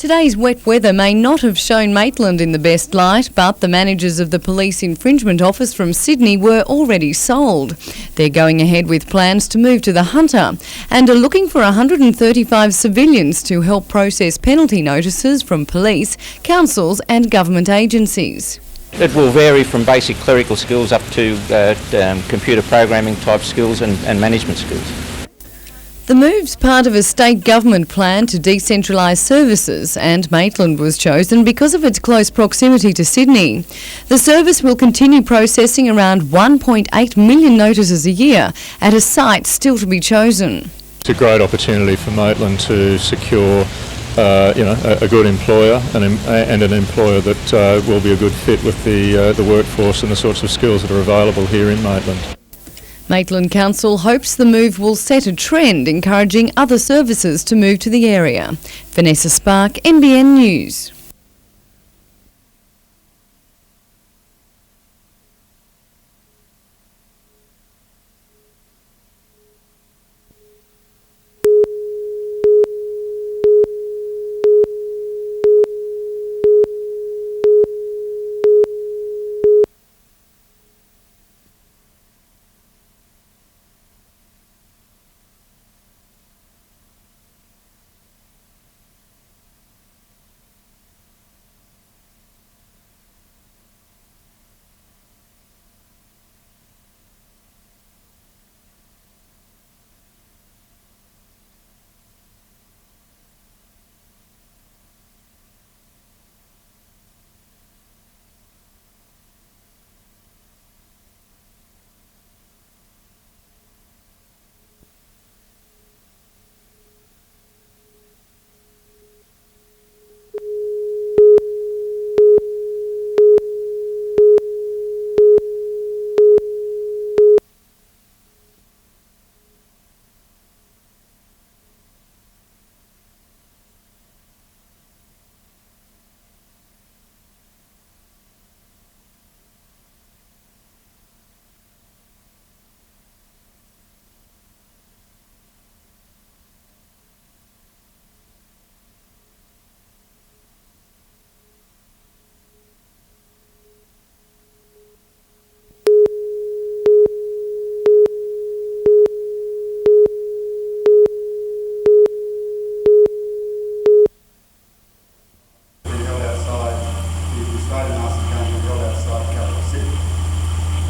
Today's wet weather may not have shown Maitland in the best light, but the managers of the Police Infringement Office from Sydney were already sold. They're going ahead with plans to move to the Hunter and are looking for 135 civilians to help process penalty notices from police, councils and government agencies. It will vary from basic clerical skills up to computer programming type skills and management skills. The move's part of a state government plan to decentralise services, and Maitland was chosen because of its close proximity to Sydney. The service will continue processing around 1.8 million notices a year at a site still to be chosen. It's a great opportunity for Maitland to secure a good employer and an employer that will be a good fit with the workforce and the sorts of skills that are available here in Maitland. Maitland Council hopes the move will set a trend, encouraging other services to move to the area. Vanessa Spark, NBN News.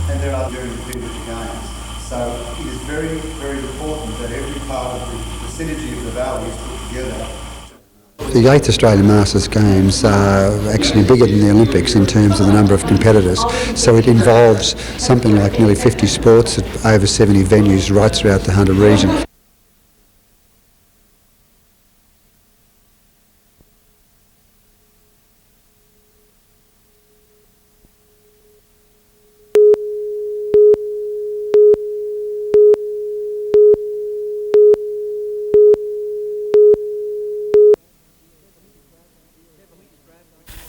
And there are during the Community Games. So it is very, very important that every part of the synergy of the valley is put together. The 8th Australian Masters Games are actually bigger than the Olympics in terms of the number of competitors, so it involves something like nearly 50 sports at over 70 venues right throughout the Hunter region.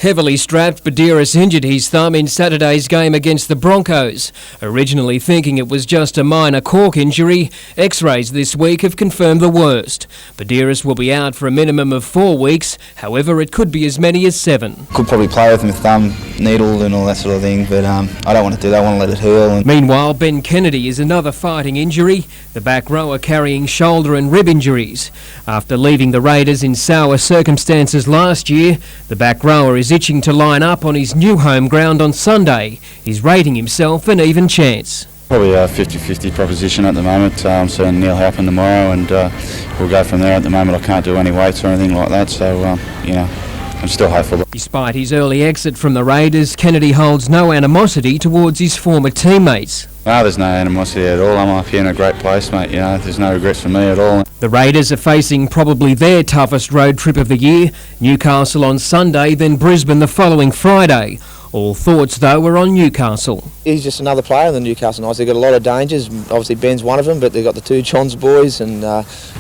Heavily strapped, Badiris injured his thumb in Saturday's game against the Broncos. Originally thinking it was just a minor cork injury, X-rays this week have confirmed the worst. Badiris will be out for a minimum of 4 weeks, however it could be as many as 7. Could probably play with my thumb, needle and all that sort of thing, but I don't want to do that, I want to let it heal. Meanwhile, Ben Kennedy is another fighting injury, the back rower carrying shoulder and rib injuries. After leaving the Raiders in sour circumstances last year, the back rower is itching to line up on his new home ground on Sunday. He's rating himself an even chance. Probably a 50-50 proposition at the moment. I'm seeing Neil happen tomorrow and we'll go from there. At the moment I can't do any weights or anything like that, so I'm still hopeful. Despite his early exit from the Raiders, Kennedy holds no animosity towards his former teammates. No, there's no animosity at all. I'm up here in a great place, mate. There's no regrets for me at all. The Raiders are facing probably their toughest road trip of the year. Newcastle on Sunday, then Brisbane the following Friday. All thoughts, though, were on Newcastle. He's just another player in the Newcastle Knights. They've got a lot of dangers. Obviously, Ben's one of them, but they've got the two Johns boys and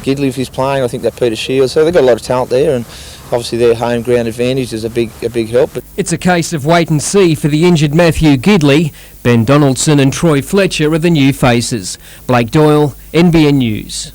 Gidley, if he's playing. I think they're Peter Shields. So they've got a lot of talent there, and obviously their home ground advantage is a big help. But it's a case of wait and see for the injured Matthew Gidley. Ben Donaldson and Troy Fletcher are the new faces. Blake Doyle, NBN News.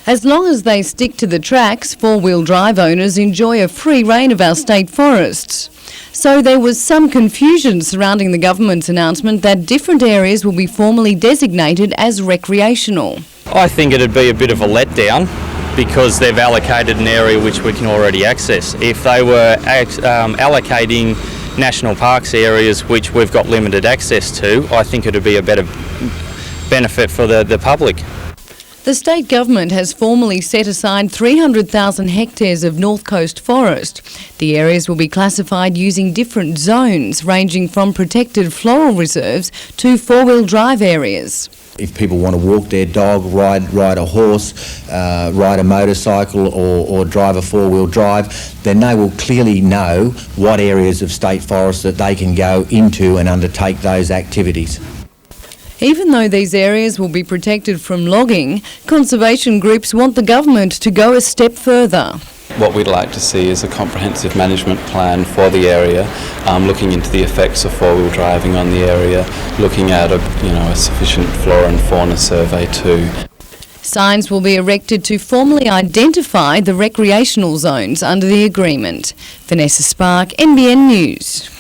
As long as they stick to the tracks, four-wheel drive owners enjoy a free rein of our state forests. So there was some confusion surrounding the government's announcement that different areas will be formally designated as recreational. I think it'd be a bit of a letdown because they've allocated an area which we can already access. If they were allocating national parks areas which we've got limited access to, I think it'd be a better benefit for the public. The state government has formally set aside 300,000 hectares of North Coast forest. The areas will be classified using different zones, ranging from protected floral reserves to four-wheel drive areas. If people want to walk their dog, ride a horse, ride a motorcycle or drive a four-wheel drive, then they will clearly know what areas of state forest that they can go into and undertake those activities. Even though these areas will be protected from logging, conservation groups want the government to go a step further. What we'd like to see is a comprehensive management plan for the area, looking into the effects of four-wheel driving on the area, looking at a sufficient flora and fauna survey too. Signs will be erected to formally identify the recreational zones under the agreement. Vanessa Spark, NBN News.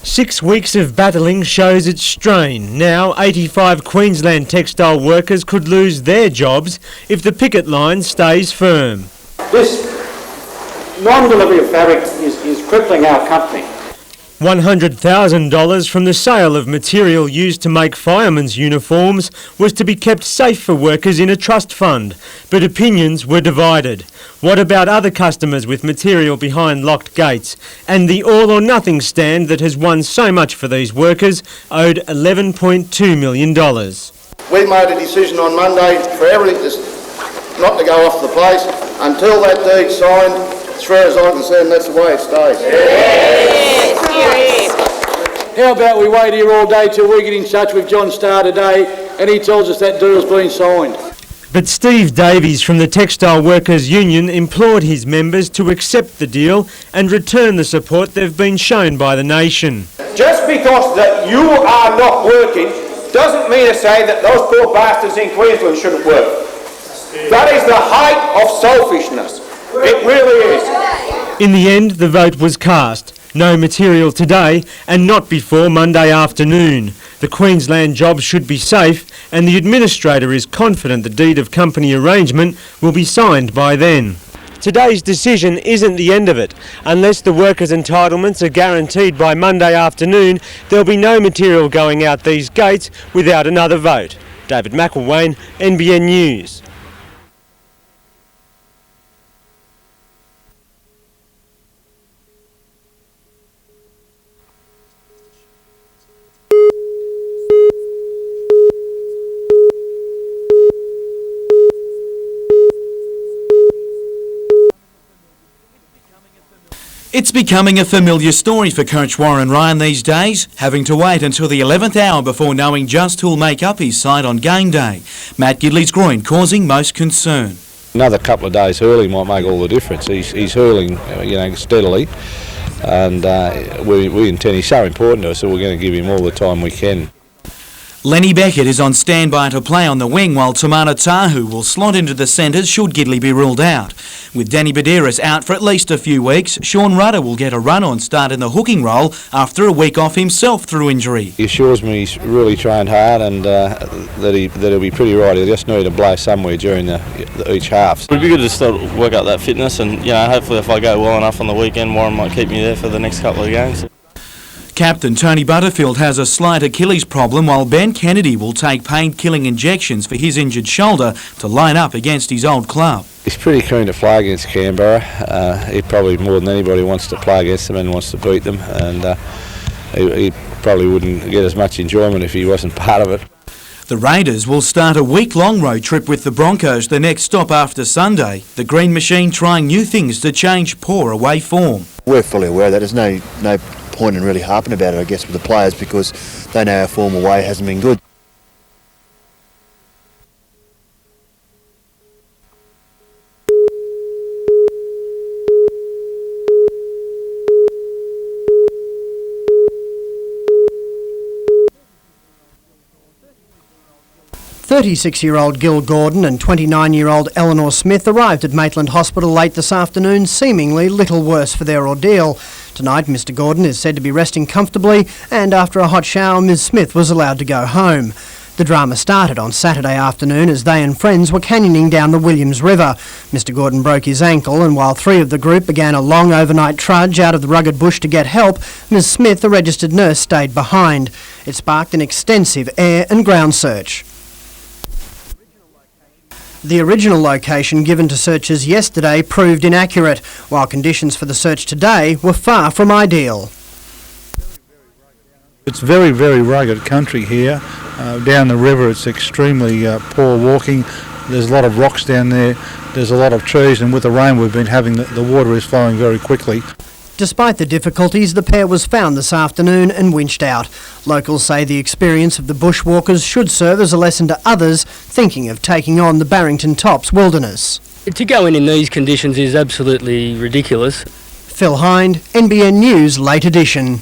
Six weeks of battling shows its strain. Now 85 Queensland textile workers could lose their jobs if the picket line stays firm. This non-delivery of fabric is crippling our company. $100,000 from the sale of material used to make firemen's uniforms was to be kept safe for workers in a trust fund, but opinions were divided. What about other customers with material behind locked gates? And the all-or-nothing stand that has won so much for these workers owed $11.2 million. We made a decision on Monday for everything not to go off the place until that deed's signed. As far as I'm concerned, that's the way it stays. Yes. How about we wait here all day till we get in touch with John Starr today and he tells us that deal's been signed. But Steve Davies from the Textile Workers Union implored his members to accept the deal and return the support they've been shown by the nation. Just because that you are not working doesn't mean to say that those poor bastards in Queensland shouldn't work. That is the height of selfishness. It really is. In the end, the vote was cast. No material today and not before Monday afternoon. The Queensland jobs should be safe and the administrator is confident the deed of company arrangement will be signed by then. Today's decision isn't the end of it. Unless the workers' entitlements are guaranteed by Monday afternoon, there'll be no material going out these gates without another vote. David McElwain, NBN News. It's becoming a familiar story for coach Warren Ryan these days, having to wait until the 11th hour before knowing just who'll make up his side on game day. Matt Gidley's groin causing most concern. Another couple of days hurling might make all the difference. He's hurling, steadily, and we intend. He's so important to us, so we're going to give him all the time we can. Lenny Beckett is on standby to play on the wing while Tamana Tahu will slot into the centres should Gidley be ruled out. With Danny Badeiras out for at least a few weeks, Sean Rudder will get a run-on start in the hooking role after a week off himself through injury. He assures me he's really trained hard and that he'll be pretty right. He'll just need a blow somewhere during each half. It'd be good to still work out that fitness and, hopefully if I go well enough on the weekend, Warren might keep me there for the next couple of games. Captain Tony Butterfield has a slight Achilles problem while Ben Kennedy will take pain-killing injections for his injured shoulder to line up against his old club. He's pretty keen to play against Canberra. He probably more than anybody wants to play against them and wants to beat them, and he probably wouldn't get as much enjoyment if he wasn't part of it. The Raiders will start a week-long road trip with the Broncos, the next stop after Sunday. The Green Machine trying new things to change poor away form. We're fully aware of that. There's no point in really harping about it, I guess, with the players because they know our form away hasn't been good. 36-year-old Gil Gordon and 29-year-old Eleanor Smith arrived at Maitland Hospital late this afternoon, seemingly little worse for their ordeal. Tonight, Mr Gordon is said to be resting comfortably, and after a hot shower, Ms Smith was allowed to go home. The drama started on Saturday afternoon as they and friends were canyoning down the Williams River. Mr Gordon broke his ankle, and while three of the group began a long overnight trudge out of the rugged bush to get help, Ms Smith, a registered nurse, stayed behind. It sparked an extensive air and ground search. The original location given to searchers yesterday proved inaccurate, while conditions for the search today were far from ideal. It's very, very rugged country here. Down the river it's extremely poor walking. There's a lot of rocks down there. There's a lot of trees, and with the rain we've been having, the water is flowing very quickly. Despite the difficulties, the pair was found this afternoon and winched out. Locals say the experience of the bushwalkers should serve as a lesson to others thinking of taking on the Barrington Tops wilderness. To go in these conditions is absolutely ridiculous. Phil Hind, NBN News, Late Edition.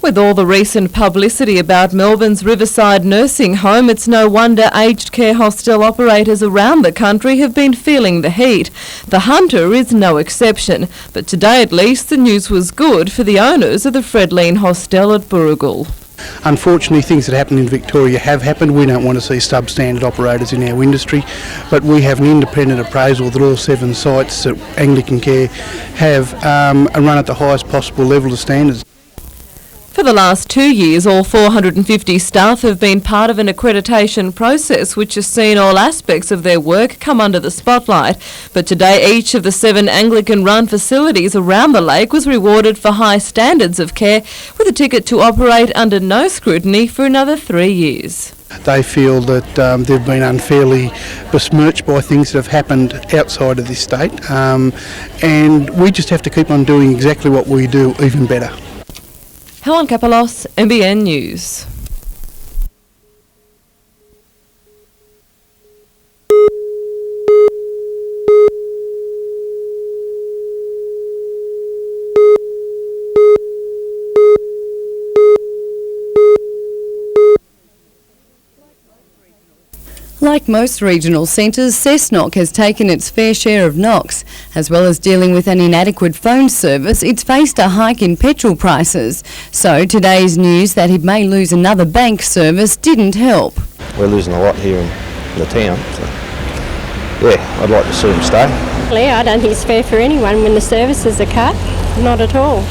With all the recent publicity about Melbourne's Riverside nursing home, it's no wonder aged care hostel operators around the country have been feeling the heat. The Hunter is no exception, but today at least the news was good for the owners of the Fredleen Hostel at Burrigal. Unfortunately, things that happen in Victoria have happened. We don't want to see substandard operators in our industry, but we have an independent appraisal that all 7 sites at Anglican Care have run at the highest possible level of standards. For the last 2 years, all 450 staff have been part of an accreditation process which has seen all aspects of their work come under the spotlight. But today, each of the 7 Anglican-run facilities around the lake was rewarded for high standards of care with a ticket to operate under no scrutiny for another 3 years. They feel that they've been unfairly besmirched by things that have happened outside of this state, and we just have to keep on doing exactly what we do, even better. Helen Kapalos, NBN News. Like most regional centres, Cessnock has taken its fair share of knocks. As well as dealing with an inadequate phone service, it's faced a hike in petrol prices. So today's news that it may lose another bank service didn't help. We're losing a lot here in the town, so yeah, I'd like to see them stay. I don't think it's fair for anyone when the services are cut, not at all.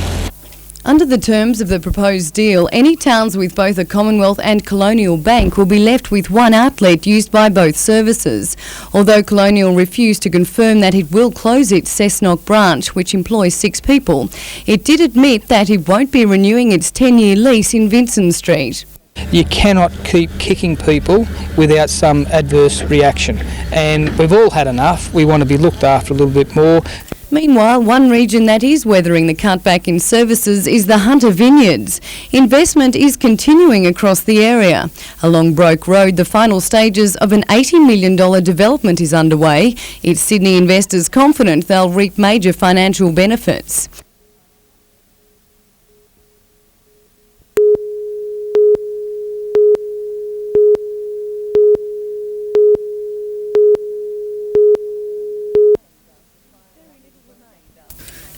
Under the terms of the proposed deal, any towns with both a Commonwealth and Colonial Bank will be left with one outlet used by both services. Although Colonial refused to confirm that it will close its Cessnock branch, which employs 6 people, it did admit that it won't be renewing its 10-year lease in Vincent Street. You cannot keep kicking people without some adverse reaction, and we've all had enough. We want to be looked after a little bit more. Meanwhile, one region that is weathering the cutback in services is the Hunter Vineyards. Investment is continuing across the area. Along Broke Road, the final stages of an $80 million development is underway. It's Sydney investors confident they'll reap major financial benefits.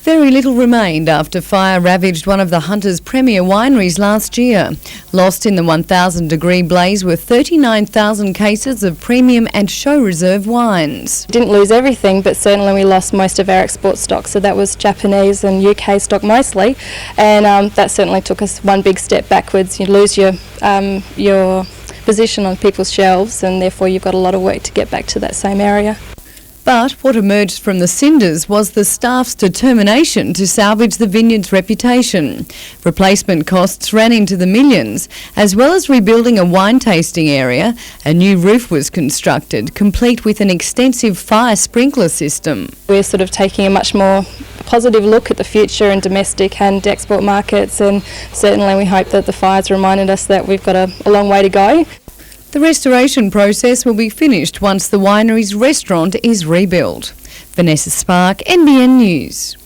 Very little remained after fire ravaged one of the Hunter's premier wineries last year. Lost in the 1,000-degree blaze were 39,000 cases of premium and show reserve wines. Didn't lose everything, but certainly we lost most of our export stock, so that was Japanese and UK stock mostly, and that certainly took us one big step backwards. You lose your position on people's shelves, and therefore you've got a lot of work to get back to that same area. But what emerged from the cinders was the staff's determination to salvage the vineyard's reputation. Replacement costs ran into the millions. As well as rebuilding a wine tasting area, a new roof was constructed, complete with an extensive fire sprinkler system. We're sort of taking a much more positive look at the future in domestic and export markets, and certainly we hope that the fires reminded us that we've got a long way to go. The restoration process will be finished once the winery's restaurant is rebuilt. Vanessa Spark, NBN News.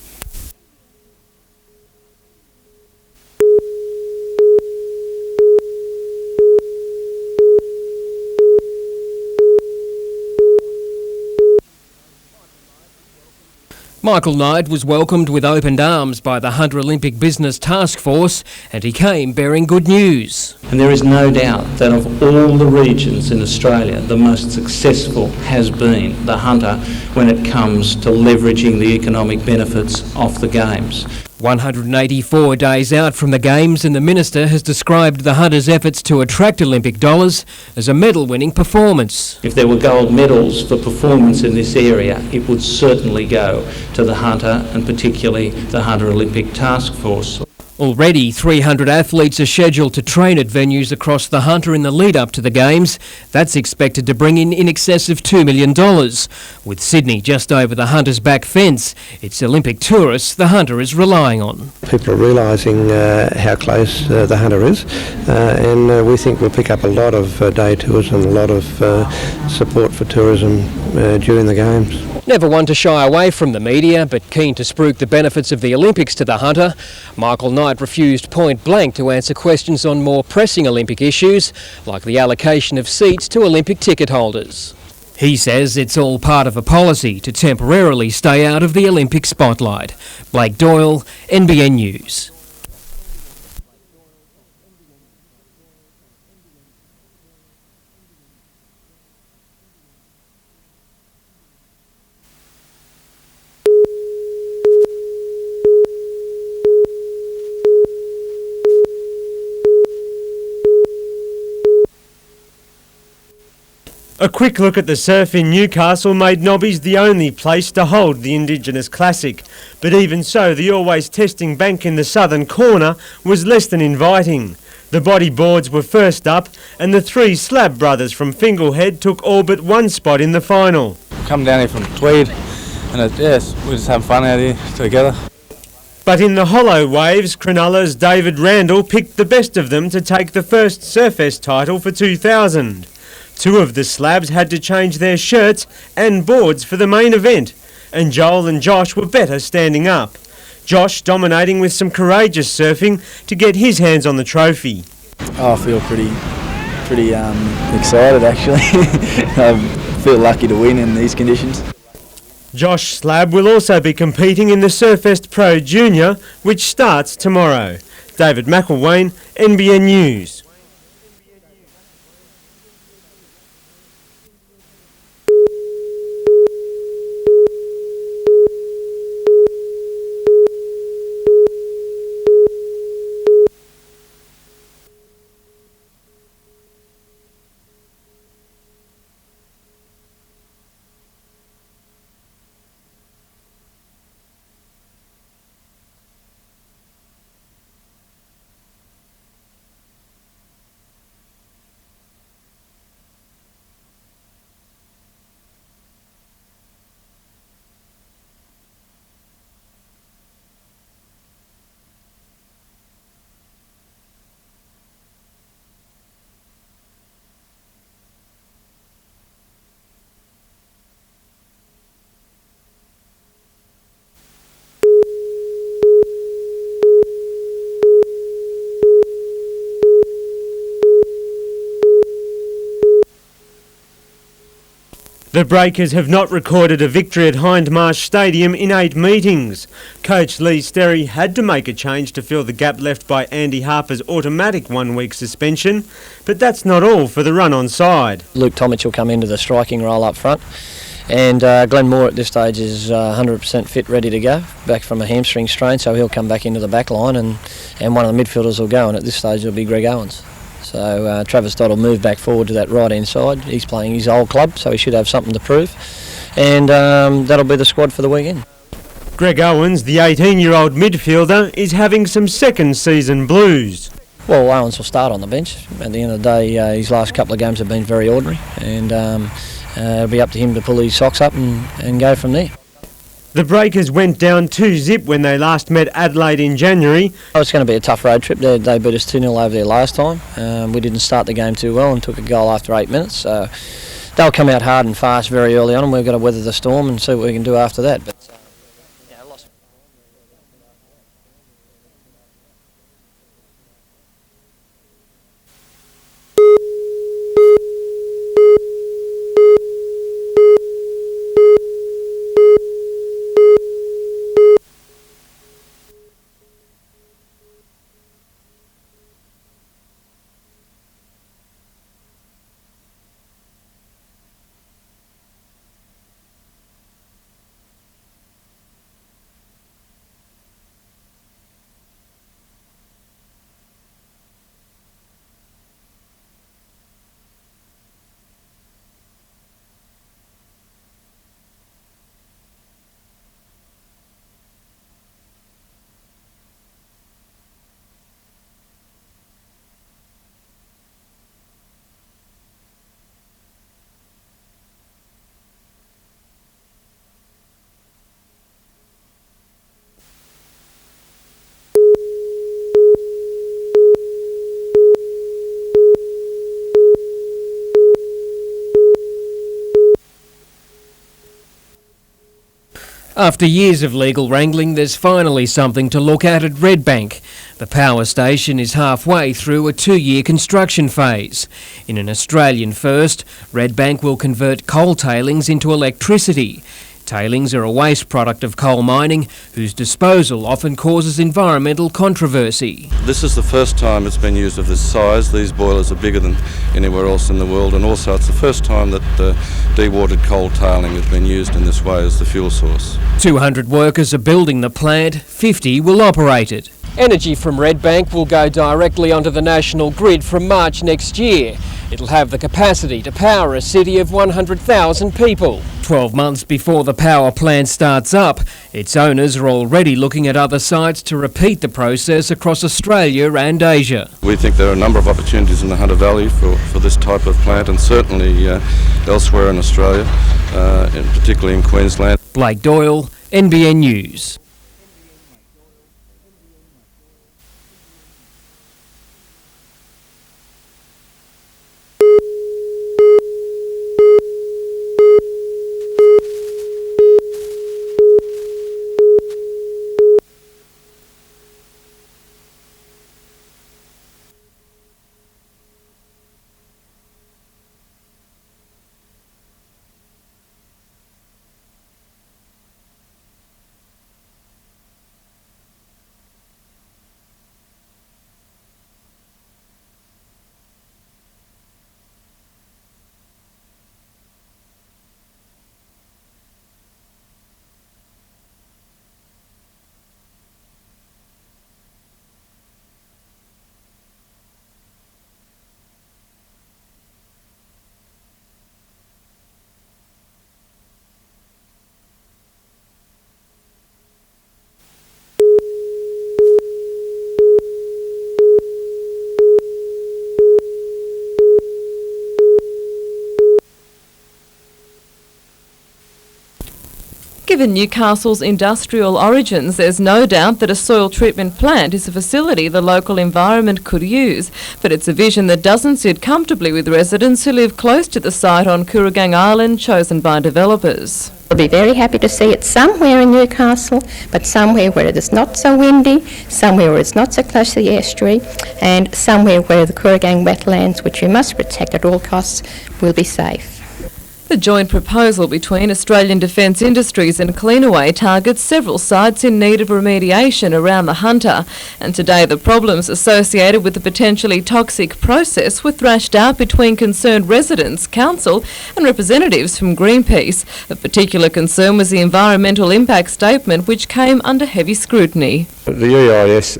Michael Knight was welcomed with open arms by the Hunter Olympic Business Task Force, and he came bearing good news. And there is no doubt that of all the regions in Australia, the most successful has been the Hunter when it comes to leveraging the economic benefits of the Games. 184 days out from the Games, and the Minister has described the Hunters' efforts to attract Olympic dollars as a medal-winning performance. If there were gold medals for performance in this area, it would certainly go to the Hunter, and particularly the Hunter Olympic Task Force. Already 300 athletes are scheduled to train at venues across the Hunter in the lead-up to the Games. That's expected to bring in excess of $2 million. With Sydney just over the Hunter's back fence, it's Olympic tourists the Hunter is relying on. People are realising how close the Hunter is, and we think we'll pick up a lot of day tours and a lot of support for tourism during the Games. Never one to shy away from the media, but keen to spruik the benefits of the Olympics to the Hunter, Michael Knight refused point blank to answer questions on more pressing Olympic issues, like the allocation of seats to Olympic ticket holders. He says it's all part of a policy to temporarily stay out of the Olympic spotlight. Blake Doyle, NBN News. A quick look at the surf in Newcastle made Nobby's the only place to hold the Indigenous Classic. But even so, the always testing bank in the southern corner was less than inviting. The bodyboards were first up, and the 3 Slab brothers from Finglehead took all but one spot in the final. Come down here from Tweed, and yes, we just have fun out here together. But in the hollow waves, Cronulla's David Randall picked the best of them to take the first Surfest title for 2000. 2 of the Slabs had to change their shirts and boards for the main event, and Joel and Josh were better standing up. Josh dominating with some courageous surfing to get his hands on the trophy. I feel pretty excited actually. I feel lucky to win in these conditions. Josh Slab will also be competing in the Surfest Pro Junior, which starts tomorrow. David McElwain, NBN News. The Breakers have not recorded a victory at Hindmarsh Stadium in 8 meetings. Coach Lee Sterry had to make a change to fill the gap left by Andy Harper's automatic 1-week suspension, but that's not all for the run-on side. Luke Tomic will come into the striking role up front, and Glenn Moore at this stage is 100% fit, ready to go, back from a hamstring strain, so he'll come back into the back line, and one of the midfielders will go, and at this stage it'll be Greg Owens. So Travis Dodd will move back forward to that right-hand side. He's playing his old club, so he should have something to prove. And that'll be the squad for the weekend. Greg Owens, the 18-year-old midfielder, is having some second-season blues. Well, Owens will start on the bench. At the end of the day, his last couple of games have been very ordinary, and it'll be up to him to pull his socks up and go from there. The Breakers went down 2-0 when they last met Adelaide in January. Oh, it's going to be a tough road trip. They beat us 2-0 over there last time. We didn't start the game too well and took a goal after 8 minutes. So they'll come out hard and fast very early on, and we've got to weather the storm and see what we can do after that. But After years of legal wrangling, there's finally something to look at Redbank. The power station is halfway through a 2-year construction phase. In an Australian first, Redbank will convert coal tailings into electricity. Tailings are a waste product of coal mining, whose disposal often causes environmental controversy. This is the first time it's been used of this size. These boilers are bigger than anywhere else in the world, and also it's the first time that dewatered coal tailing has been used in this way as the fuel source. 200 workers are building the plant, 50 will operate it. Energy from Redbank will go directly onto the national grid from March next year. It'll have the capacity to power a city of 100,000 people. 12 months before the power plant starts up, its owners are already looking at other sites to repeat the process across Australia and Asia. We think there are a number of opportunities in the Hunter Valley for this type of plant, and certainly elsewhere in Australia, and particularly in Queensland. Blake Doyle, NBN News. Given Newcastle's industrial origins, there's no doubt that a soil treatment plant is a facility the local environment could use, but it's a vision that doesn't sit comfortably with residents who live close to the site on Kooragang Island, chosen by developers. We'll be very happy to see it somewhere in Newcastle, but somewhere where it is not so windy, somewhere where it's not so close to the estuary, and somewhere where the Kooragang wetlands, which we must protect at all costs, will be safe. The joint proposal between Australian Defence Industries and Cleanaway targets several sites in need of remediation around the Hunter, and today the problems associated with the potentially toxic process were thrashed out between concerned residents, council and representatives from Greenpeace. Of particular concern was the environmental impact statement, which came under heavy scrutiny. The EIS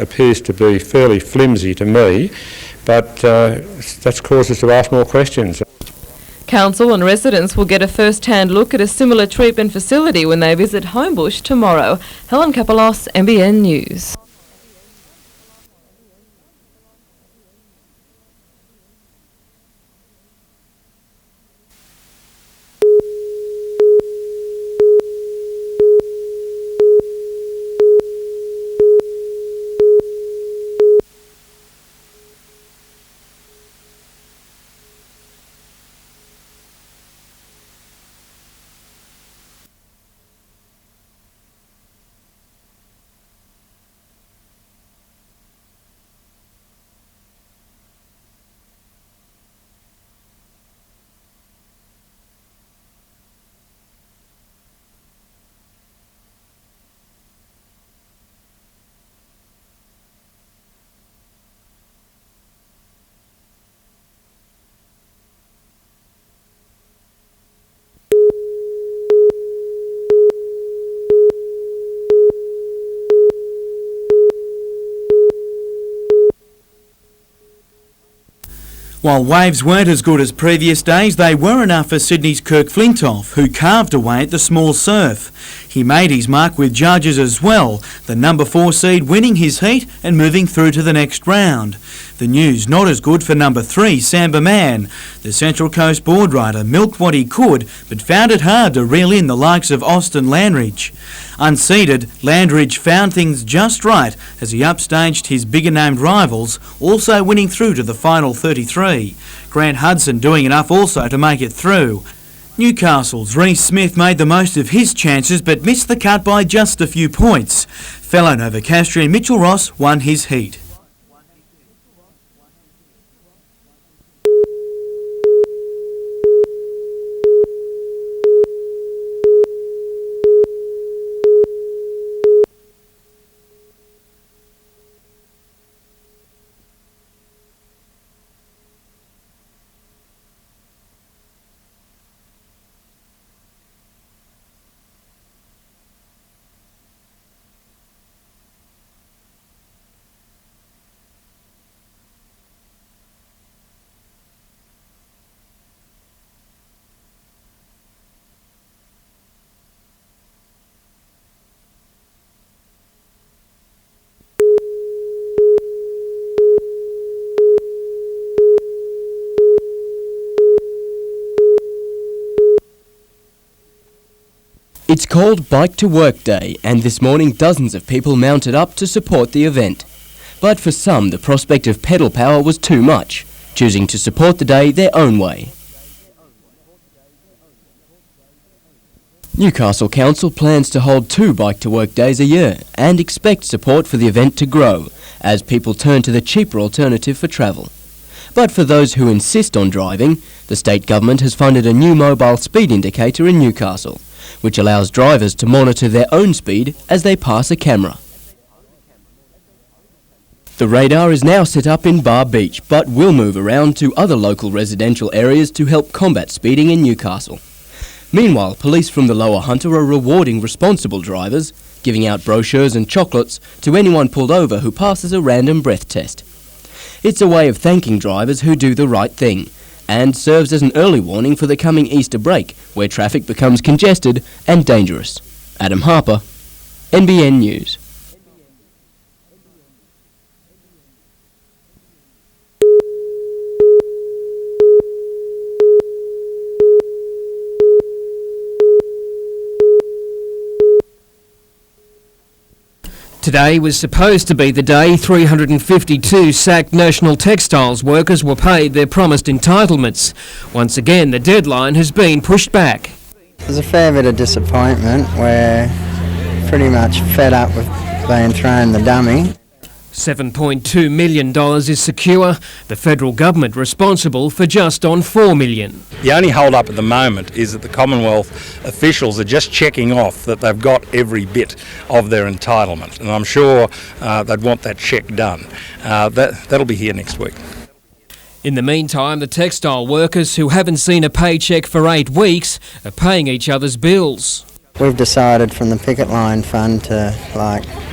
appears to be fairly flimsy to me, but that's caused us to ask more questions. Council and residents will get a first-hand look at a similar treatment facility when they visit Homebush tomorrow. Helen Kapelos, NBN News. While waves weren't as good as previous days, they were enough for Sydney's Kirk Flintoff, who carved away at the small surf. He made his mark with judges as well, the number 4 seed winning his heat and moving through to the next round. The news not as good for number 3, Samba Man. The Central Coast board rider milked what he could, but found it hard to reel in the likes of Austin Landridge. Unseeded, Landridge found things just right as he upstaged his bigger-named rivals, also winning through to the final 33. Grant Hudson doing enough also to make it through. Newcastle's Reece Smith made the most of his chances but missed the cut by just a few points. Fellow Novocastrian Mitchell Ross won his heat. It's called Bike to Work Day, and this morning dozens of people mounted up to support the event. But for some, the prospect of pedal power was too much, choosing to support the day their own way. Newcastle Council plans to hold 2 Bike to Work days a year and expects support for the event to grow as people turn to the cheaper alternative for travel. But for those who insist on driving, the state government has funded a new mobile speed indicator in Newcastle, which allows drivers to monitor their own speed as they pass a camera. The radar is now set up in Bar Beach, but will move around to other local residential areas to help combat speeding in Newcastle. Meanwhile, police from the Lower Hunter are rewarding responsible drivers, giving out brochures and chocolates to anyone pulled over who passes a random breath test. It's a way of thanking drivers who do the right thing, and serves as an early warning for the coming Easter break, where traffic becomes congested and dangerous. Adam Harper, NBN News. Today was supposed to be the day 352 sacked National Textiles workers were paid their promised entitlements. Once again, the deadline has been pushed back. There's a fair bit of disappointment. We're pretty much fed up with being thrown the dummy. $7.2 million is secure, the federal government responsible for just on $4 million. The only hold-up at the moment is that the Commonwealth officials are just checking off that they've got every bit of their entitlement, and I'm sure they'd want that check done. That'll be here next week. In the meantime, the textile workers who haven't seen a paycheck for 8 weeks are paying each other's bills. We've decided from the picket line fund to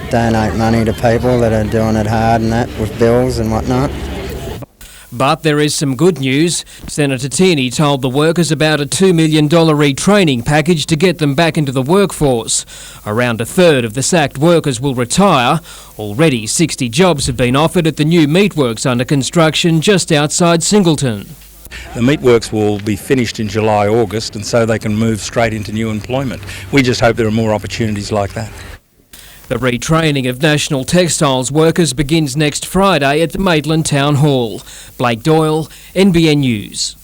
donate money to people that are doing it hard and that with bills and whatnot. But there is some good news. Senator Tierney told the workers about a $2 million retraining package to get them back into the workforce. Around a third of the sacked workers will retire. Already 60 jobs have been offered at the new meatworks under construction just outside Singleton. The meatworks will be finished in July, August, and so they can move straight into new employment. We just hope there are more opportunities like that. The retraining of national textiles workers begins next Friday at the Maitland Town Hall. Blake Doyle, NBN News.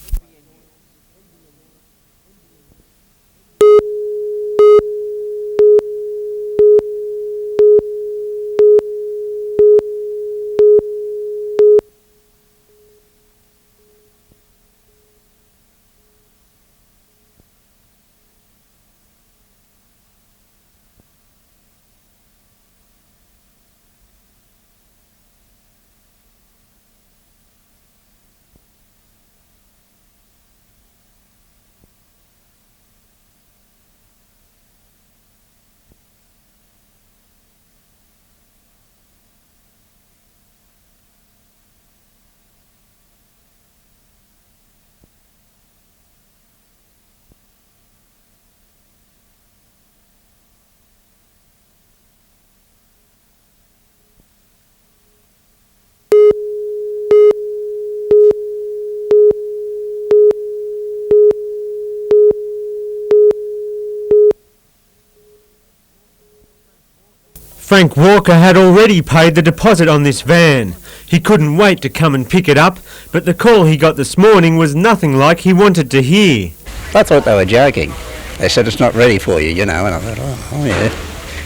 Frank Walker had already paid the deposit on this van. He couldn't wait to come and pick it up, but the call he got this morning was nothing like he wanted to hear. I thought they were joking. They said it's not ready for you, you know, and I thought, oh yeah.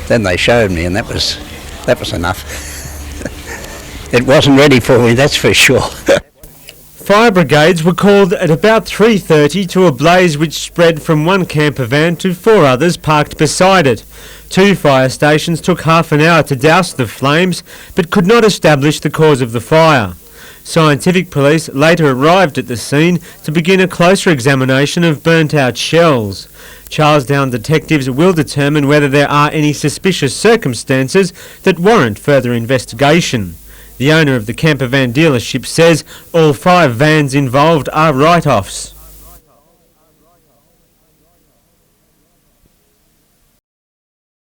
Then they showed me, and that was enough. It wasn't ready for me, that's for sure. Fire brigades were called at about 3:30 to a blaze which spread from one camper van to 4 others parked beside it. 2 fire stations took half an hour to douse the flames, but could not establish the cause of the fire. Scientific police later arrived at the scene to begin a closer examination of burnt-out shells. Charlestown detectives will determine whether there are any suspicious circumstances that warrant further investigation. The owner of the campervan dealership says all 5 vans involved are write-offs.